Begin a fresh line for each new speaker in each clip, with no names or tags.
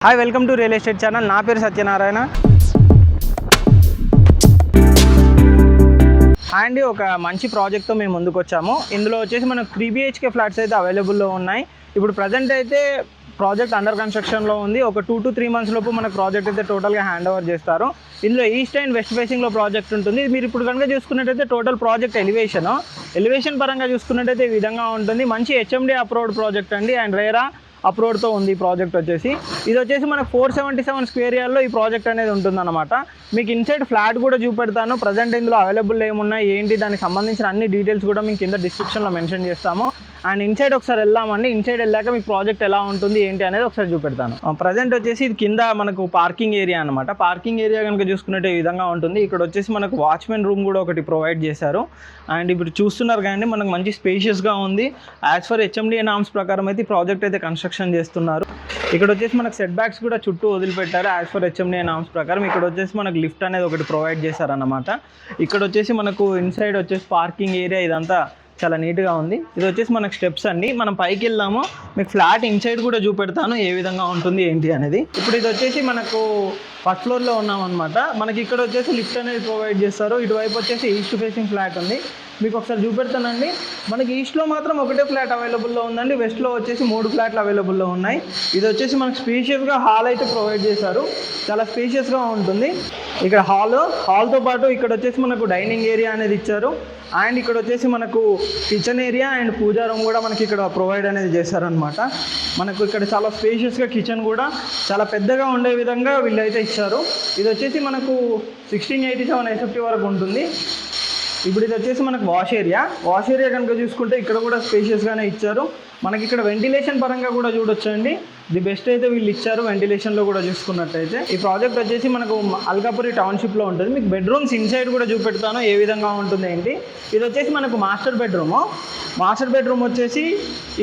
Hi welcome to real estate channel. నా పేరు Satyanarayana. And ఒక మంచి ప్రాజెక్ట్తో మేము ముందుకు వచ్చాము. ఇందులో వచ్చేసి మనకు 3 BHK ఫ్లాట్స్ అయితే అవైలబుల్లో ఉన్నాయి. ఇప్పుడు ప్రజెంట్ అయితే ప్రాజెక్ట్ అండర్ కన్స్ట్రక్షన్లో ఉంది. ఒక 2 to 3 months లోపు మనకు ప్రాజెక్ట్ అయితే టోటల్గా హ్యాండ్ ఓవర్ చేస్తారు. ఇందులో ఈస్ట్ అండ్ వెస్ట్ ఫేసింగ్లో ప్రాజెక్ట్ ఉంటుంది. మీరు ఇప్పుడు కనుక చూసుకున్నట్టయితే టోటల్ ప్రాజెక్ట్ ఎలివేషన్ పరంగా చూసుకున్నట్టయితే ఈ విధంగా ఉంటుంది. మంచి HMD అప్రూవ్డ్ ప్రాజెక్ట్ అండి. అండ్ రేరా అప్రోడ్తో ఉంది ఈ ప్రాజెక్ట్ వచ్చేసి. ఇది వచ్చేసి మనకు 477 స్క్వేర్ యార్డ్లో ఈ ప్రాజెక్ట్ అనేది ఉంటుందన్నమాట. మీకు ఇన్సైడ్ ఫ్లాట్ కూడా చూపెడతాను. ప్రజెంట్ ఇందులో అవైలబుల్ ఏమున్నాయి ఏంటి దానికి సంబంధించిన అన్ని డీటెయిల్స్ కూడా మీకు కింద డిస్క్రిప్షన్లో మెన్షన్ చేస్తాము. అండ్ ఇన్సైడ్ ఒకసారి వెళ్దామండి. ఇన్సైడ్ వెళ్ళాక మీకు ప్రాజెక్ట్ ఎలా ఉంటుంది ఏంటి అనేది ఒకసారి చూపెడతాను. ప్రజెంట్ వచ్చేసి ఇది కింద మనకు పార్కింగ్ ఏరియా అనమాట. పార్కింగ్ ఏరియా కనుక చూసుకున్నట్టు ఈ విధంగా ఉంటుంది. ఇక్కడ వచ్చేసి మనకు వాచ్మెన్ రూమ్ కూడా ఒకటి ప్రొవైడ్ చేశారు. అండ్ ఇప్పుడు చూస్తున్నారు కానీ మనకు మంచి స్పేషియస్గా ఉంది. యాజ్ ఫర్ HMD నామ్స్ ప్రకారం అయితే ఈ ప్రాజెక్ట్ అయితే కన్స్ట్రక్షన్ చేస్తున్నారు. ఇక్కడ వచ్చేసి మనకు సెట్ బ్యాక్స్ కూడా చుట్టూ వదిలిపెట్టారు. యాజ్ ఫర్ HMD నామ్స్ ప్రకారం ఇక్కడ వచ్చేసి మనకు లిఫ్ట్ అనేది ఒకటి ప్రొవైడ్ చేశారన్నమాట. ఇక్కడ వచ్చేసి మనకు ఇన్సైడ్ వచ్చేసి పార్కింగ్ ఏరియా ఇదంతా చాలా నీట్గా ఉంది. ఇది వచ్చేసి మనకు స్టెప్స్ అండి. మనం పైకి వెళ్దాము, మీకు ఫ్లాట్ ఇన్సైడ్ కూడా చూపెడతాను ఏ విధంగా ఉంటుంది ఏంటి అనేది. ఇప్పుడు ఇది వచ్చేసి మనకు ఫస్ట్ ఫ్లోర్లో ఉన్నామన్నమాట. మనకి ఇక్కడ వచ్చేసి లిఫ్ట్ అనేది ప్రొవైడ్ చేస్తారు. ఇటువైపు వచ్చేసి ఈస్ట్ ఫేసింగ్ ఫ్లాట్ ఉంది. మీకు ఒకసారి చూపెడతానండి. మనకి ఈస్ట్లో మాత్రం ఒకటే ఫ్లాట్ అవైలబుల్లో ఉందండి. వెస్ట్లో వచ్చేసి 3 ఫ్లాట్లు అవైలబుల్లో ఉన్నాయి. ఇది వచ్చేసి మనకు స్పేషియస్గా హాల్ అయితే ప్రొవైడ్ చేశారు. చాలా స్పేషియస్గా ఉంటుంది. ఇక్కడ హాల్తో పాటు ఇక్కడ వచ్చేసి మనకు డైనింగ్ ఏరియా అనేది ఇచ్చారు. అండ్ ఇక్కడ వచ్చేసి మనకు kitchen area and pooja room కూడా మనకి ఇక్కడ ప్రొవైడ్ అనేది చేశారనమాట. మనకు ఇక్కడ చాలా స్పేషియస్గా కిచెన్ కూడా చాలా పెద్దగా ఉండే విధంగా వీళ్ళు అయితే ఇచ్చారు. ఇది వచ్చేసి మనకు 1687 SFT వరకు ఉంటుంది. ఇప్పుడు ఇది వచ్చేసి మనకు వాష్ ఏరియా కనుక చూసుకుంటే ఇక్కడ కూడా స్పేషియస్గానే ఇచ్చారు. మనకి ఇక్కడ వెంటిలేషన్ పరంగా కూడా చూడొచ్చండి. ది బెస్ట్ అయితే వీళ్ళు ఇచ్చారు వెంటిలేషన్లో కూడా చూసుకున్నట్టయితే. ఈ ప్రాజెక్ట్ వచ్చేసి మనకు అల్కాపురి టౌన్షిప్లో ఉంటుంది. మీకు బెడ్రూమ్స్ ఇన్సైడ్ కూడా చూపెడతాను ఏ విధంగా ఉంటుంది ఏంటి. ఇది వచ్చేసి మనకు మాస్టర్ బెడ్రూమ్ వచ్చేసి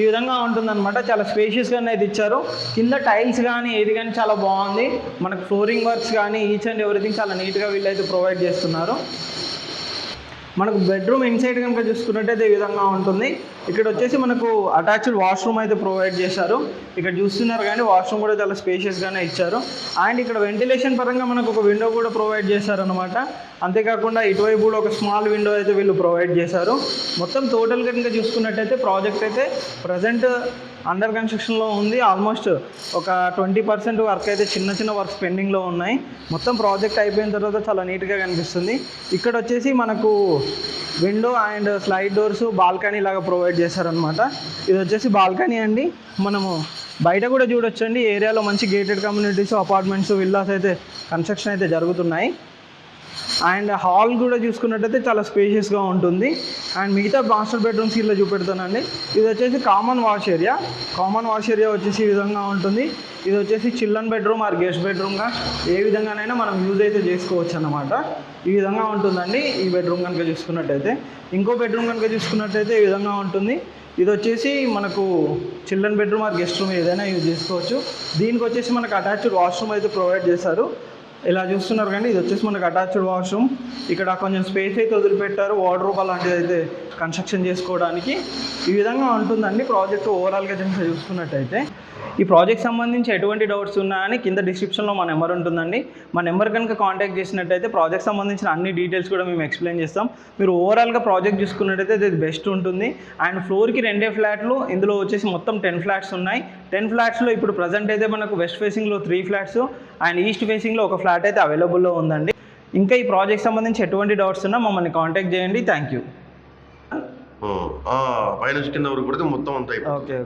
ఈ విధంగా ఉంటుందన్నమాట. చాలా స్పేషియస్గానే అయితే ఇచ్చారు. కింద టైల్స్ కానీ ఏది కానీ చాలా బాగుంది. మనకు ఫ్లోరింగ్ వర్క్స్ కానీ ఈచ్ అండ్ ఎవ్రీథింగ్ చాలా నీట్గా వీళ్ళు అయితే ప్రొవైడ్ చేస్తున్నారు. మనకు బెడ్రూమ్ ఇన్సైడ్ కనుక చూసుకున్నట్టయితే ఈ విధంగా ఉంటుంది. ఇక్కడ వచ్చేసి మనకు అటాచ్డ్ వాష్రూమ్ అయితే ప్రొవైడ్ చేశారు. ఇక్కడ చూస్తున్నారు కానీ వాష్రూమ్ కూడా చాలా స్పేషియస్గానే ఇచ్చారు. అండ్ ఇక్కడ వెంటిలేషన్ పరంగా మనకు ఒక విండో కూడా ప్రొవైడ్ చేశారనమాట. అంతేకాకుండా ఇటువైపు కూడా ఒక స్మాల్ విండో అయితే వీళ్ళు ప్రొవైడ్ చేశారు. మొత్తం టోటల్ కనుక చూసుకున్నట్టయితే ప్రాజెక్ట్ అయితే ప్రజెంట్ అండర్ కన్స్ట్రక్షన్లో ఉంది. ఆల్మోస్ట్ ఒక 20% వర్క్ అయితే చిన్న వర్క్స్ పెండింగ్లో ఉన్నాయి. మొత్తం ప్రాజెక్ట్ అయిపోయిన తర్వాత చాలా నీట్గా కనిపిస్తుంది. ఇక్కడ వచ్చేసి మనకు window and slide doors balcony లాగా ప్రొవైడ్ చేశారనమాట. ఇది వచ్చేసి బాల్కనీ అండి. మనము బయట కూడా చూడొచ్చండి. ఏరియాలో మంచి గేటెడ్ కమ్యూనిటీస్, అపార్ట్మెంట్స్, విల్లాస్ అయితే కన్స్ట్రక్షన్ అయితే జరుగుతున్నాయి. అండ్ హాల్ కూడా చూసుకున్నట్టయితే చాలా స్పేషియస్గా ఉంటుంది. అండ్ మిగతా మాస్టర్ బెడ్రూమ్స్ ఇలా చూపెడతానండి. ఇది వచ్చేసి కామన్ వాష్ ఏరియా వచ్చేసి ఈ విధంగా ఉంటుంది. ఇది వచ్చేసి చిల్డ్రన్ బెడ్రూమ్ ఆర్ గెస్ట్ బెడ్రూమ్గా ఏ విధంగానైనా మనం యూజ్ అయితే చేసుకోవచ్చు అన్నమాట. ఈ విధంగా ఉంటుందండి ఈ బెడ్రూమ్ కనుక చూసుకున్నట్టయితే. ఇంకో బెడ్రూమ్ కనుక చూసుకున్నట్టయితే ఈ విధంగా ఉంటుంది. ఇది వచ్చేసి మనకు children bedroom are guest room ఏదైనా యూజ్ చేసుకోవచ్చు. దీనికి వచ్చేసి మనకు అటాచ్డ్ వాష్రూమ్ అయితే ప్రొవైడ్ చేశారు. ఇలా చూస్తున్నారు కానీ ఇది వచ్చేసి మనకు అటాచ్డ్ వాష్రూమ్. ఇక్కడ కొంచెం స్పేస్ అయితే వదిలిపెట్టారు వార్డ్రోబ్ అలాంటిది అయితే కన్స్ట్రక్షన్ చేసుకోవడానికి. ఈ విధంగా ఉంటుందండి ప్రాజెక్ట్ ఓవరాల్గా కనుక చూసుకున్నట్టయితే. ఈ ప్రాజెక్ట్ సంబంధించి ఎటువంటి డౌట్స్ ఉన్నాయని కింద డిస్క్రిప్షన్లో మా నెంబర్ ఉంటుందండి. మా నెంబర్ కనుక కాంటాక్ట్ చేసినట్టయితే ప్రాజెక్ట్ సంబంధించిన అన్ని డీటెయిల్స్ కూడా మేము ఎక్స్ప్లెయిన్ చేస్తాం. మీరు ఓవరాల్గా ప్రాజెక్ట్ చూసుకున్నట్టయితే ఇది బెస్ట్ ఉంటుంది. అండ్ ఫ్లోర్కి 2 ఫ్లాట్లు, ఇందులో వచ్చేసి మొత్తం 10 ఫ్లాట్స్ ఉన్నాయి. 10 ఫ్లాట్స్లో ఇప్పుడు ప్రజెంట్ అయితే మనకు వెస్ట్ ఫేసింగ్లో 3 ఫ్లాట్స్ అండ్ ఈస్ట్ ఫేసింగ్లో ఒక ఫ్లాట్ అయితే అవైలబుల్లో ఉందండి. ఇంకా ఈ ప్రాజెక్ట్ సంబంధించి ఎటువంటి డౌట్స్ ఉన్నా మమ్మల్ని కాంటాక్ట్ చేయండి. Thank you.
పైన కింద వరకు కూడా మొత్తం అంతా
ఓకే.